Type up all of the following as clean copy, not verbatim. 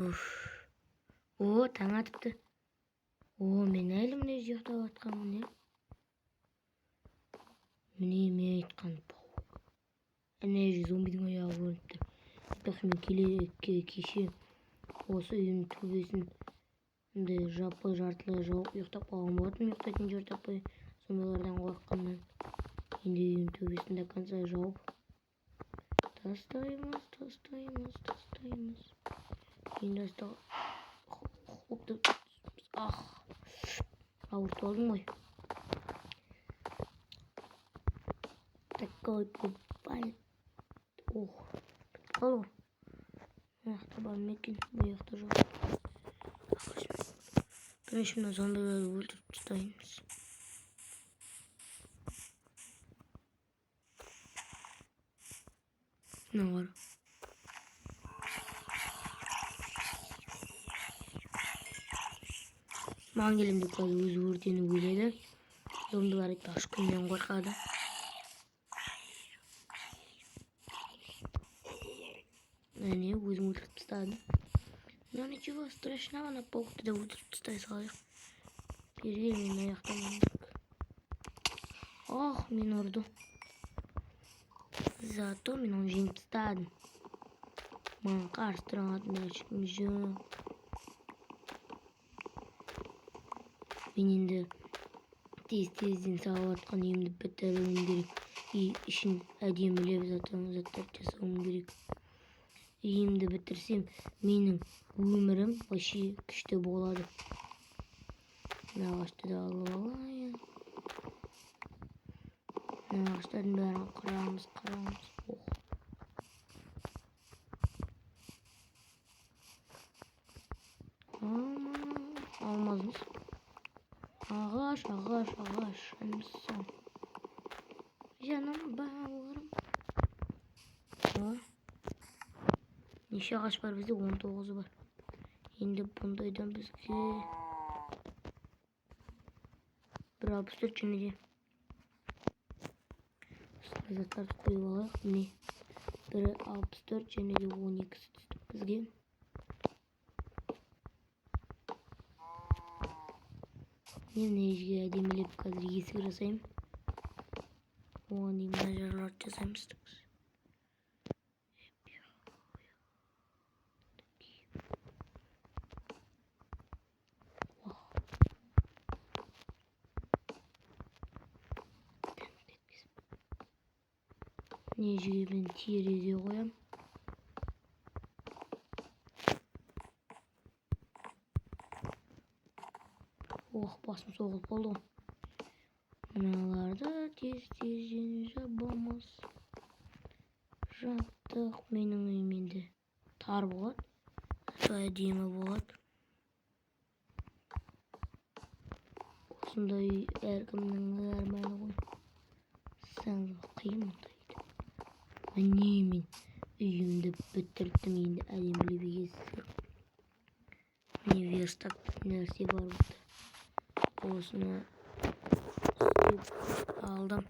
Уф. О, таң атыпты. О, мен әлі міне ұйықтап жатқанмын, иә. Міне мен айтқан паук. Әне зомбидің аяғы көрініпті. Мен кеше осы үйдің төбесін жаппай жартылай жауып ұйықтап қалған болатын, ұйықтайтын жер таппай зомбилардан қорыққаннан. Енді үйдің төбесін до конца жауып тастаймыз. Енді ауыртып алдым ғой. Такой бывает. Ох, қалу. Маяқта бар ма екен? Маяқта жоқ. Бірінші мына зомбиларды өлтіріп тастаймыз. Мына қара. Маған келемін деп қазір өзі өртеніп өледі. Зомбилар айтпақшы күннен қорқады. Әне өзім өлтіріп тастадым. Но ничего страшного, на пауқты да өлтіріп тастай салайық. Бері мен аяқтамын. Ох, мен ұрды. Зато мен оны жеңіп тастадым. Маған қарсы тұратын ешкім жоқ. Мен енді тез-тезден салып жатқан үйімді бітіруім керек. Үй ішін әдемілеп заттар жасауым керек. Үйімді бітірсем, менің өмірім вообще күшті болады. Ағашты да алып алайын. Ағаштардың бәрін қырамыз. Алмазымыз. Ағаш. Жаным бауырым. Неше ағаш бар бізде? 19 бар. Енді бұндайдан бізге 164 және де заттарды қойып алайық. Міне 164 және де 12 түстік бізге. Мен ежге әдемілеп қазір есік жасаймын. Оған дейін мына жарларды жасаймыз. Не жермен терезе қоям. Ох, басым соғылып қалды. Мыналарды тез-тезден жабамыз. Жаттық. Менің үйім енді тар болады. Әдемі болады. Осындай әркімнің арманы ғой. Сәңгі қиын мұндайды. Міне мен үйімді бітірдім, енді әдемілеп егесіп. Міне верстак нәрсе бар бұлда. Осыны істеп алдым.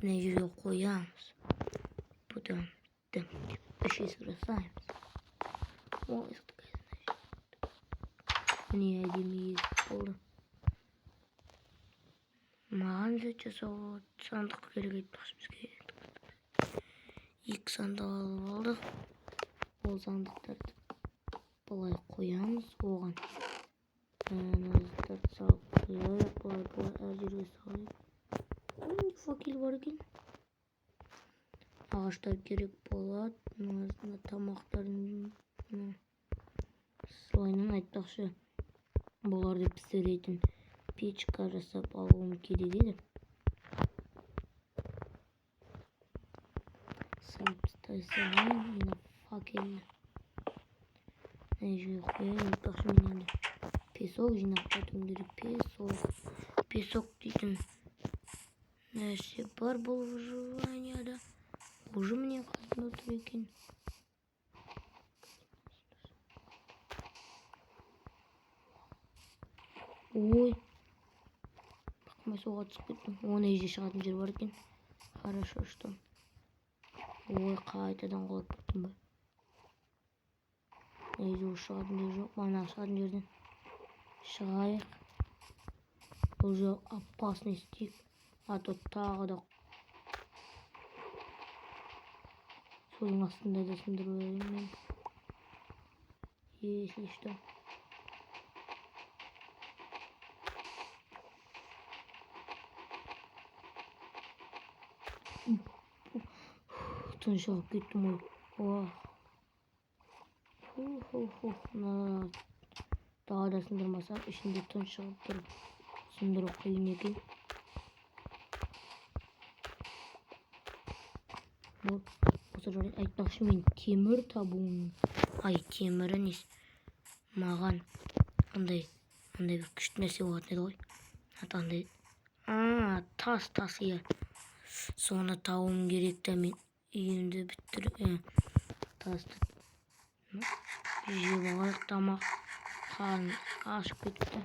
Мына жерге қоямыз. Бұдан үш есік жасаймыз. Міне әдемі есік болды. Маған жасауға сандық керек айтпақшы бізге. 2 сандық алып алдық. Ол сандықтарды былай қоямыз. Оған заттарды салып қояйық. Былай әр жерге салайық. Факел бар екен. Ағаштар керек болады. Мына тамақтарын слайнан айтпақшы. Бұларды пісіретін печка жасап алуым керек еді. Салып тастайсың, енді факелді. Жерге қояйын, айтпақшы мен енді песок жинақтатуым керек. Песок дейтін нәрсе бар бұл выживанияда. Уже міне қасында отыр екен. Ой, бақмай суға түсіп кеттім. Оны еже шығатын жер бар екен. Хорошо, что. Ой, қайтадан қолап кеттім ба. Neyse o шығатын жер жоқ. Мана шығатын жерден шығайық. Бұл жер опасный стик. А то тағы да судың астында да сындырып өремін мен. Если что. Тұншығып кеттім ғой. Тағы да сындырмасам, ішінде тұншығып тұрып сындыру қиын екен. Осы жерде айтпақшы мен темір табуым. Ай, темір емес. Маған андай бір күшті нәрсе болатын еді ғой. Андай тас иә. Соны табуым керек та мен үйімді біттіріп тасты жеп алайық. Тамақ қарным ашып кетіпті.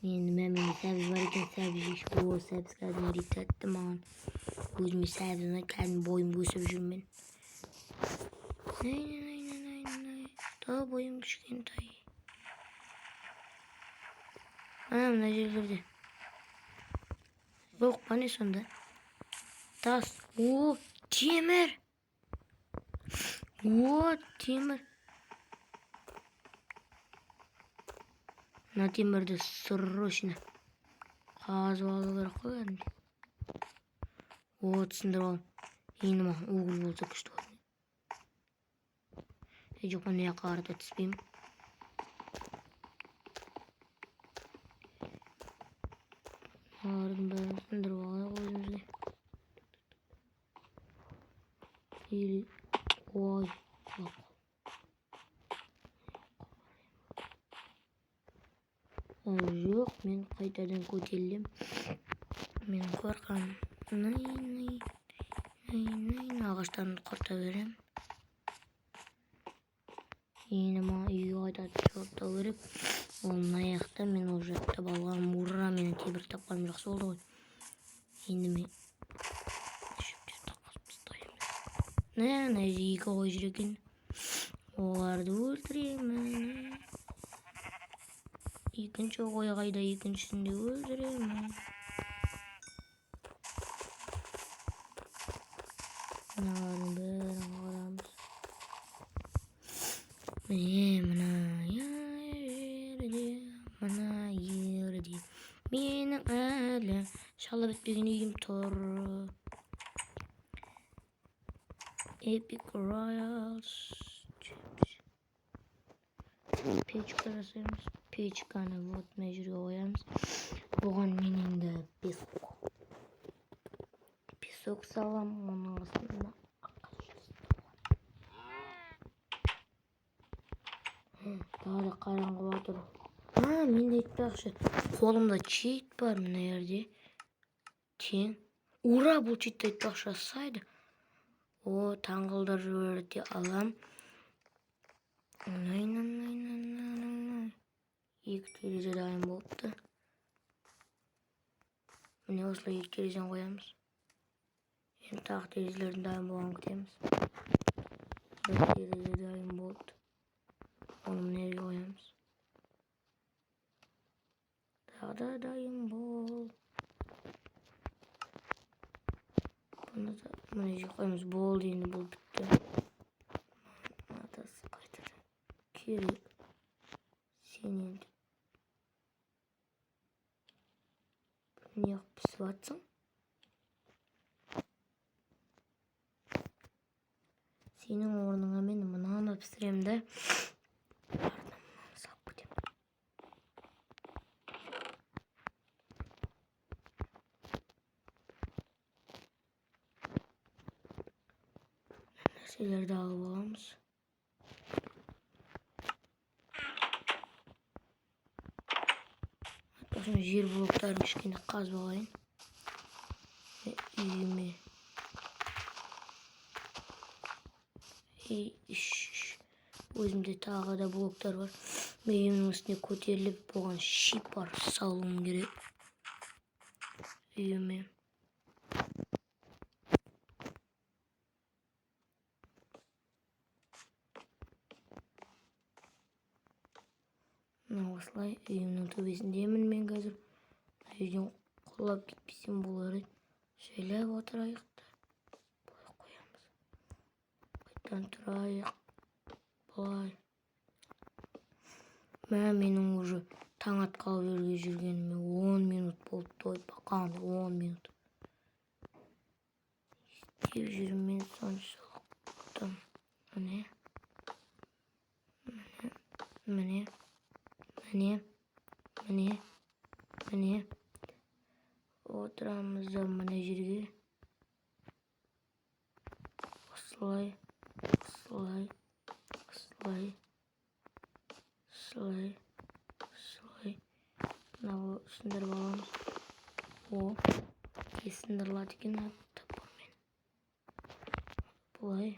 Енді мәмеме сәбіз бар екен, сәбіз жейші. Сәбіз кәдімгідей тәтті маған. Өзіме сәбіз ұнайды, кәдімгі бойым өсіп жүрмін мен. Да бойым кішкентай. Мына жерлерде жоқ па не сонда? Тас. Темір. Темір. Мына темірді срочно қазып алу керек қой кәдімгі. Түсіндіріп алып. Енді маған угол болса күшті болады. Жоқ, мына жаққа қарата түспеймін. Бәрін сындырып алайық өзімізге. Ой. Жоқ, мен қайтадан көтерілем. Мен қорқамын. Ағаштарын құрта берем. Енді маған үйге қайтатын жолда керек. Ол мына жақта мен ол жақта балғаным. Ура, менің темір тапқаным жақсы болды ғой. Енді мен екі қой жүр екен. Оларды өлтіремін. Екінші қой қайда, екіншісін де өлтіремін. Мыналардың бәрін қарамыз. Мына жерде менің әлі шала бітпеген үйім тұр. Epic Royals. Печка жасаймыз. Печканы вот мына жерге қоямыз. Бұған мен енді песок салам. Оның астында тағы да қараңғы батыр. Мен де айтпақшы, қолымда чит бар мына жерде. Тең. Ура, бұл читті айтпақшы жасайды. Таңғылдар жіберді алам. Екі терезе дайын болыпты. Міне осылай екі терезен қоямыз. Енді тағы терезелердің дайын болғанын күтеміз. Бір терезе дайын болды. Оны мына жерге қоямыз. Тағы да дайын бол. Бұны да мына жерге қоямыз. Болды, енді бұл бітті. Атасы қайтадан керек. Сен енді неғып пісіп атсың? Сенің орныңа мен мынаны пісірем да. Мынаны салып кетем. Нәрселерді алып аламыз. Жер блоктарын кішкене қазып алайын. Үйіме. Өзімде тағы да блоктар бар. Үйімнің үстіне көтеріліп болған шипар салуым керек. Үйіме. Мына осылай үйімнің төбесіндемін мен қазір. Үйден құлап кетпесем болар еді. Жайлап отырайық та. Былай қоямыз. Қайтадан тұрайық. Былай. Менің уже таң атқалы жүргеніме 10 минут болды. Той бақанды 10 минут. Істеп жүрмін мен соншалықты. Міне. Отырамыз да мына жерге. Осылай. Мынау сындырып аламыз. О, сындырылады екен топормен. Бұлай.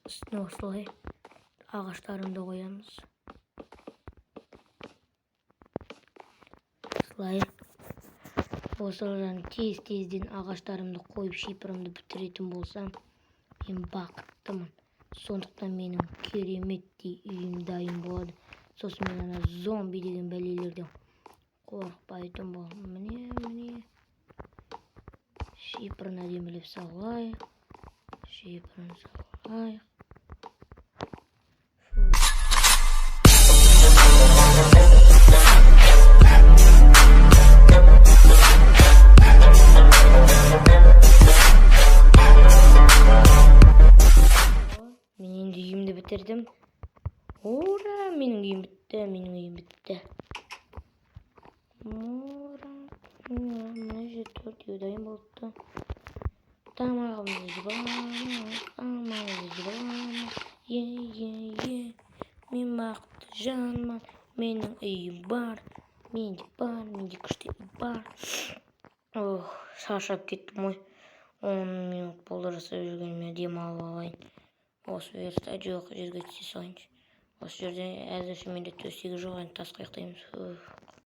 Үстіне осылай ағаштарымды қоямыз. Осылай. Осылай тез-тезден ағаштарымды қойып шипырымды бітіретін болсам, мен бақыттымын. Сондықтан менің кереметтей үйім дайын болады. Сосын мен ана зомби деген бәлелерден қорықпайтын боламын. Міне. Шипырын әдемілеп салайық. Мен енді үйімді бітірдім. Ура, менің үйім бітті. Мына жер төртеу дайын болыпты. Тамағымды жібаламыз. Мен бақытты жанмын. Менің үйім бар. Менде күшті үй бар. Шаршап кеттім ғой. 10 минут болды жасап жүргеніме демалып алайын. Осы верста жоқ жерге түсе салайыншы. Осы жерде әзірше менде төсегі жоқ, енді тасқа ұйықтаймыз.